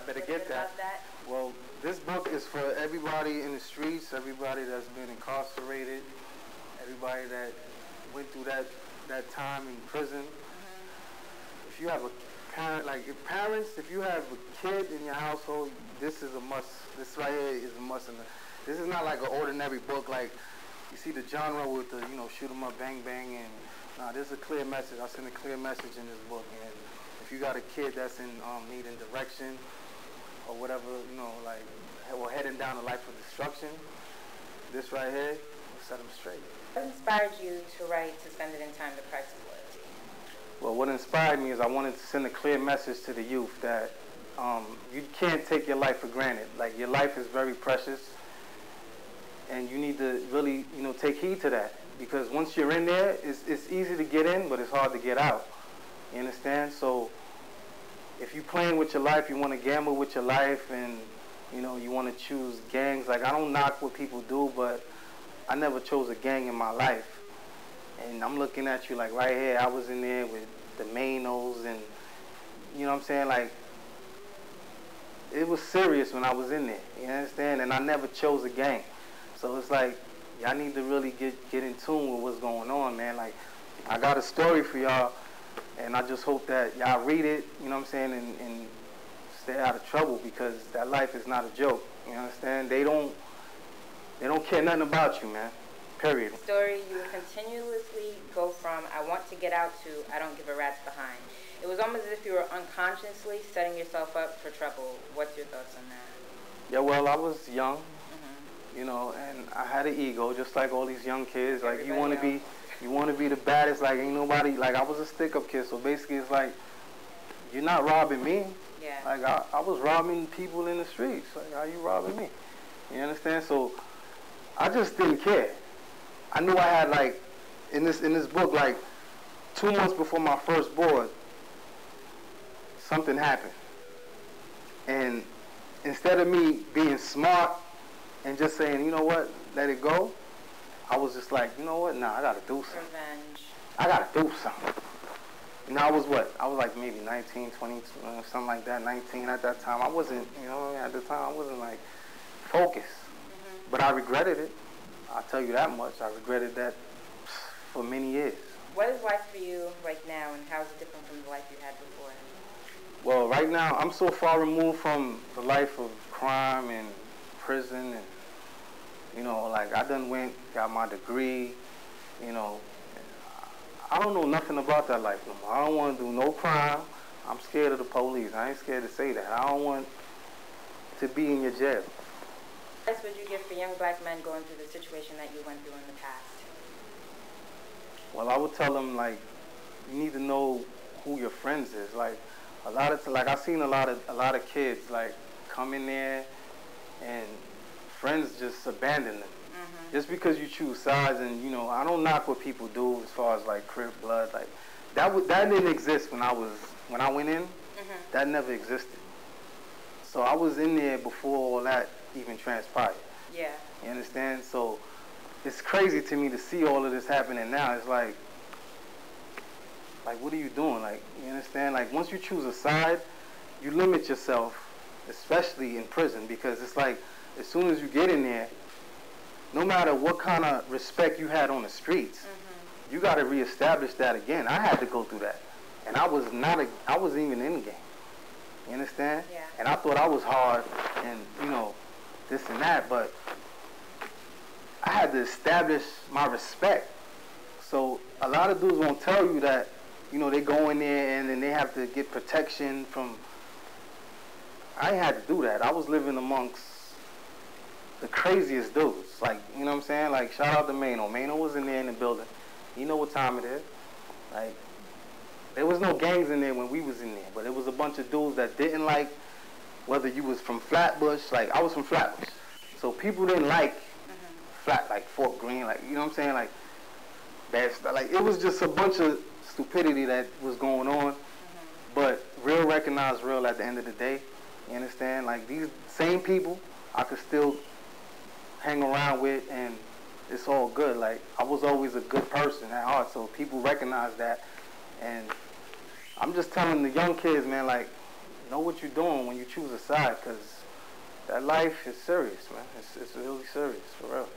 better get that. Well, this book is for everybody in the streets, everybody that's been incarcerated, everybody that went through that time in prison. If you have a parent, like your parents, if you have a kid in your household, this is a must. This right here is a must. This is not like an ordinary book, like you see the genre with the, shoot 'em up, bang, bang, and nah, there's a clear message. I send a clear message in this book, and if you got a kid that's in needing direction or whatever, like, or heading down a life of destruction, this right here will set them straight. What inspired you to write Suspended in Time, The Price of Loyalty? Well, what inspired me is I wanted to send a clear message to the youth that you can't take your life for granted. Like, your life is very precious, and you need to really, take heed to that. Because once you're in there, it's easy to get in, but it's hard to get out. You understand? So if you're playing with your life, you want to gamble with your life, and, you want to choose gangs. Like, I don't knock what people do, but I never chose a gang in my life. And I'm looking at you like right here, I was in there with the Manos, and, you know what I'm saying? Like, it was serious when I was in there, you understand? And I never chose a gang. So it's like, y'all need to really get in tune with what's going on, man. Like, I got a story for y'all, and I just hope that y'all read it, you know what I'm saying, and stay out of trouble, because that life is not a joke, you understand? They don't care nothing about you, man, period. The story, you would continuously go from, I want to get out, to, I don't give a rat's behind. It was almost as if you were unconsciously setting yourself up for trouble. What's your thoughts on that? Yeah, well, I was young, and I had an ego, just like all these young kids. Like, you want to be the baddest. Like, ain't nobody. Like, I was a stick-up kid, so basically, it's like, you're not robbing me. Yeah. Like, I was robbing people in the streets. Like, how you robbing me? You understand? So I just didn't care. I knew I had, like, in this book, like, 2 months before my first board, something happened. And instead of me being smart and just saying, you know what, let it go, I was just like, you know what, nah, I gotta do something. Revenge. I gotta do something. And I was what? I was like maybe 19, 20, something like that, 19 at that time. I wasn't, at the time, I wasn't like focused. But I regretted it. I'll tell you that much. I regretted that for many years. What is life for you right now, and how is it different from the life you had before? Well, right now, I'm so far removed from the life of crime and prison, and, like, I done got my degree, I don't know nothing about that life no more. I don't want to do no crime. I'm scared of the police. I ain't scared to say that. I don't want to be in your jail. What advice would you give for young black men going through the situation that you went through in the past? Well, I would tell them, like, you need to know who your friends is. Like, I've seen a lot of kids, like, come in there and friends just abandon them. Just because you choose sides, and, I don't knock what people do as far as, like, Crip, Blood. Like, that didn't exist when I went in. That never existed. So I was in there before all that even transpired. Yeah. You understand? So it's crazy to me to see all of this happening now. It's like, what are you doing? Like, you understand? Like, once you choose a side, you limit yourself, especially in prison, because it's like, as soon as you get in there, no matter what kind of respect you had on the streets, you got to reestablish that again. I had to go through that, and I wasn't even in the game. You understand? Yeah. And I thought I was hard, and this and that, but I had to establish my respect. So a lot of dudes won't tell you that, they go in there and then they have to get protection from. I ain't had to do that. I was living amongst the craziest dudes. Like, you know what I'm saying? Like, shout out to Mano. Mano was in there in the building. You know what time it is. Like, there was no gangs in there when we was in there, but it was a bunch of dudes that didn't like whether you was from Flatbush. Like, I was from Flatbush. So people didn't like like Fort Greene, like, you know what I'm saying? Like, bad stuff. Like, it was just a bunch of stupidity that was going on. But real recognize real at the end of the day. You understand? Like, these same people I could still hang around with, and it's all good. Like, I was always a good person at heart, so people recognize that. And I'm just telling the young kids, man, like, know what you're doing when you choose a side, because that life is serious, man. It's really serious, for real.